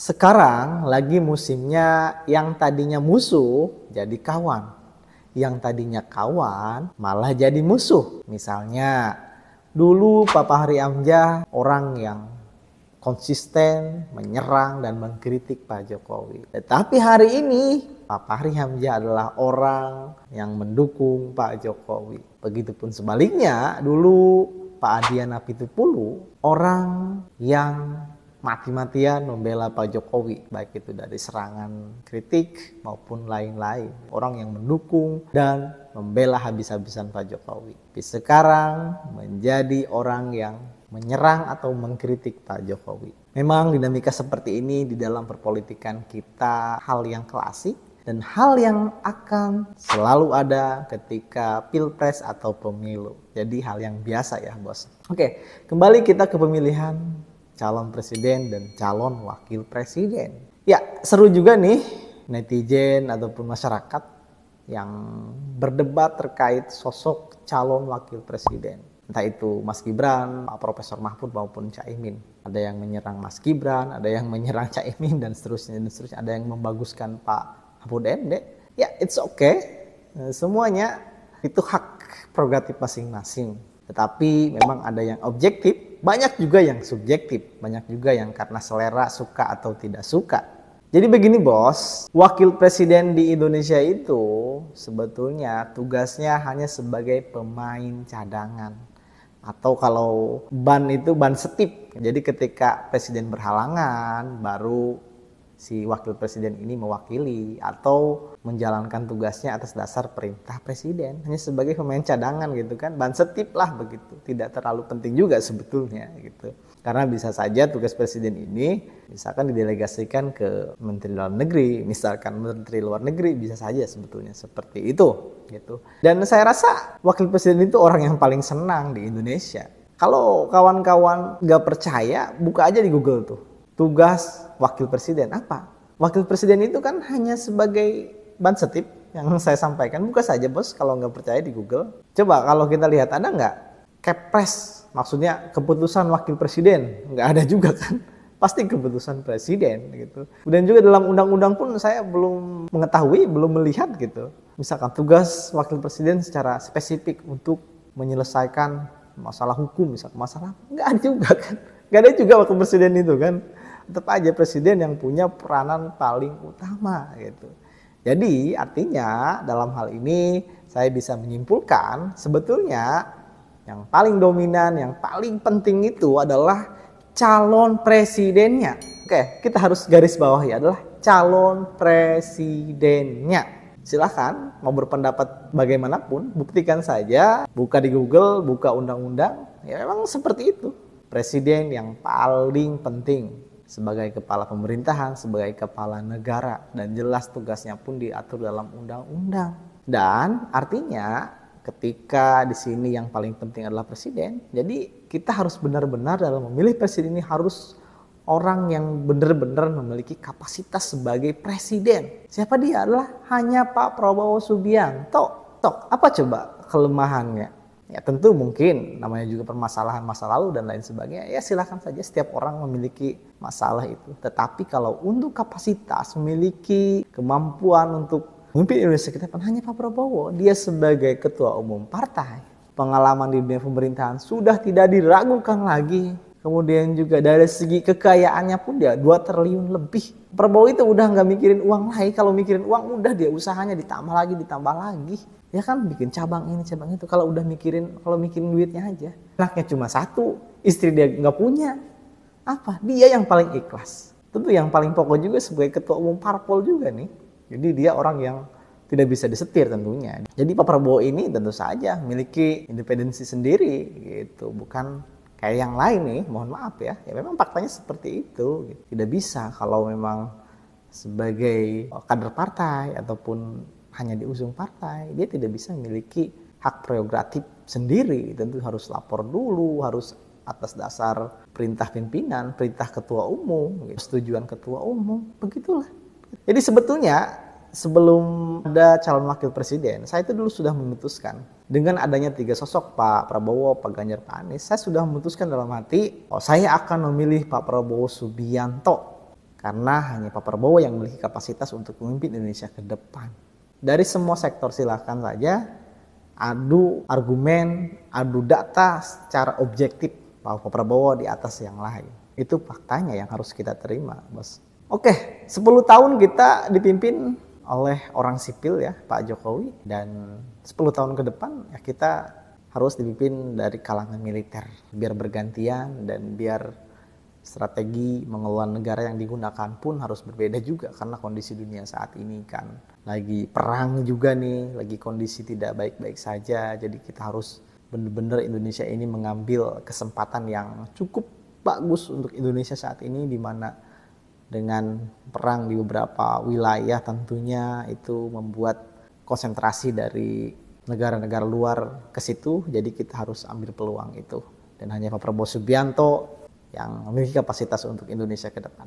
Sekarang lagi musimnya yang tadinya musuh jadi kawan. Yang tadinya kawan malah jadi musuh. Misalnya dulu Pak Fahri Hamzah orang yang konsisten menyerang dan mengkritik Pak Jokowi. Tetapi hari ini Pak Fahri Hamzah adalah orang yang mendukung Pak Jokowi. Begitupun sebaliknya, dulu Pak Adian Apitupulu orang yang mati-matian membela Pak Jokowi, baik itu dari serangan kritik maupun lain-lain. Orang yang mendukung dan membela habis-habisan Pak Jokowi. Tapi sekarang menjadi orang yang menyerang atau mengkritik Pak Jokowi. Memang dinamika seperti ini di dalam perpolitikan kita hal yang klasik dan hal yang akan selalu ada ketika pilpres atau pemilu. Jadi hal yang biasa ya bos. Oke, kembali kita ke pemilihan calon presiden dan calon wakil presiden. Ya, seru juga nih netizen ataupun masyarakat yang berdebat terkait sosok calon wakil presiden. Entah itu Mas Gibran, Pak Profesor Mahfud maupun Caimin. Ada yang menyerang Mas Gibran, ada yang menyerang Caimin dan seterusnya. Ada yang membaguskan Pak Mahfud MD. Ya, it's okay. Semuanya itu hak prerogatif masing-masing. Tetapi memang ada yang objektif, banyak juga yang subjektif, banyak juga yang karena selera suka atau tidak suka. Jadi begini bos, wakil presiden di Indonesia itu sebetulnya tugasnya hanya sebagai pemain cadangan. Atau kalau ban itu ban setip. Jadi ketika presiden berhalangan baru si wakil presiden ini mewakili atau menjalankan tugasnya atas dasar perintah presiden, hanya sebagai pemain cadangan gitu kan, ban setip lah begitu, tidak terlalu penting juga sebetulnya gitu. Karena bisa saja tugas presiden ini misalkan didelegasikan ke Menteri Dalam Negeri, misalkan Menteri Luar Negeri, bisa saja sebetulnya seperti itu gitu. Dan saya rasa wakil presiden itu orang yang paling senang di Indonesia. Kalau kawan-kawan nggak percaya, buka aja di Google tuh. Tugas wakil presiden apa? Wakil presiden itu kan hanya sebagai ban setip yang saya sampaikan. Buka saja bos kalau nggak percaya di Google. Coba kalau kita lihat ada nggak Kepres, maksudnya keputusan wakil presiden? Nggak ada juga kan? Pasti keputusan presiden gitu. Dan juga dalam undang-undang pun saya belum mengetahui, belum melihat gitu. Misalkan tugas wakil presiden secara spesifik untuk menyelesaikan masalah hukum, misalkan masalah nggak ada juga kan? Nggak ada juga wakil presiden itu kan? Tetap aja presiden yang punya peranan paling utama gitu. Jadi artinya dalam hal ini saya bisa menyimpulkan sebetulnya yang paling dominan, yang paling penting itu adalah calon presidennya. Oke, kita harus garis bawahi adalah calon presidennya. Silahkan mau berpendapat bagaimanapun, buktikan saja, buka di Google, buka undang-undang, ya memang seperti itu. Presiden yang paling penting sebagai kepala pemerintahan, sebagai kepala negara, dan jelas tugasnya pun diatur dalam undang-undang. Dan artinya ketika di sini yang paling penting adalah presiden, jadi kita harus benar-benar dalam memilih presiden ini harus orang yang benar-benar memiliki kapasitas sebagai presiden. Siapa dia? Adalah hanya Pak Prabowo Subianto. Apa coba kelemahannya? Ya tentu mungkin namanya juga permasalahan masa lalu dan lain sebagainya. Ya silakan saja setiap orang memiliki masalah itu. Tetapi kalau untuk kapasitas memiliki kemampuan untuk memimpin Indonesia ke depan hanya Pak Prabowo. Dia sebagai ketua umum partai, pengalaman di dunia pemerintahan sudah tidak diragukan lagi. Kemudian juga dari segi kekayaannya pun dia 2 triliun lebih. Prabowo itu udah nggak mikirin uang lagi. Kalau mikirin uang udah dia usahanya ditambah lagi. Ya kan bikin cabang ini, cabang itu. Kalau mikirin duitnya aja. Anaknya cuma 1, istri dia nggak punya. Apa? Dia yang paling ikhlas. Tentu yang paling pokok juga sebagai ketua umum parpol juga nih. Jadi dia orang yang tidak bisa disetir tentunya. Jadi Pak Prabowo ini tentu saja memiliki independensi sendiri gitu. Bukan kayak yang lain nih, mohon maaf ya. Ya memang faktanya seperti itu. Tidak bisa kalau memang sebagai kader partai ataupun hanya diusung partai, dia tidak bisa memiliki hak prerogatif sendiri. Tentu harus lapor dulu, harus atas dasar perintah pimpinan, perintah ketua umum, persetujuan ketua umum, begitulah. Jadi sebetulnya sebelum ada calon wakil presiden, saya itu dulu sudah memutuskan dengan adanya 3 sosok, Pak Prabowo, Pak Ganjar, Pak Anies, saya sudah memutuskan dalam hati, saya akan memilih Pak Prabowo Subianto. Karena hanya Pak Prabowo yang memiliki kapasitas untuk memimpin Indonesia ke depan. Dari semua sektor silakan saja adu argumen, adu data secara objektif bahwa Pak Prabowo di atas yang lain. Itu faktanya yang harus kita terima, Bos. Oke, 10 tahun kita dipimpin oleh orang sipil ya, Pak Jokowi, dan 10 tahun ke depan ya kita harus dipimpin dari kalangan militer biar bergantian dan biar strategi mengelola negara yang digunakan pun harus berbeda juga karena kondisi dunia saat ini kan lagi perang juga nih, lagi kondisi tidak baik-baik saja. Jadi kita harus benar-benar Indonesia ini mengambil kesempatan yang cukup bagus untuk Indonesia saat ini, di mana dengan perang di beberapa wilayah tentunya itu membuat konsentrasi dari negara-negara luar ke situ. Jadi kita harus ambil peluang itu. Dan hanya Pak Prabowo Subianto yang memiliki kapasitas untuk Indonesia ke depan.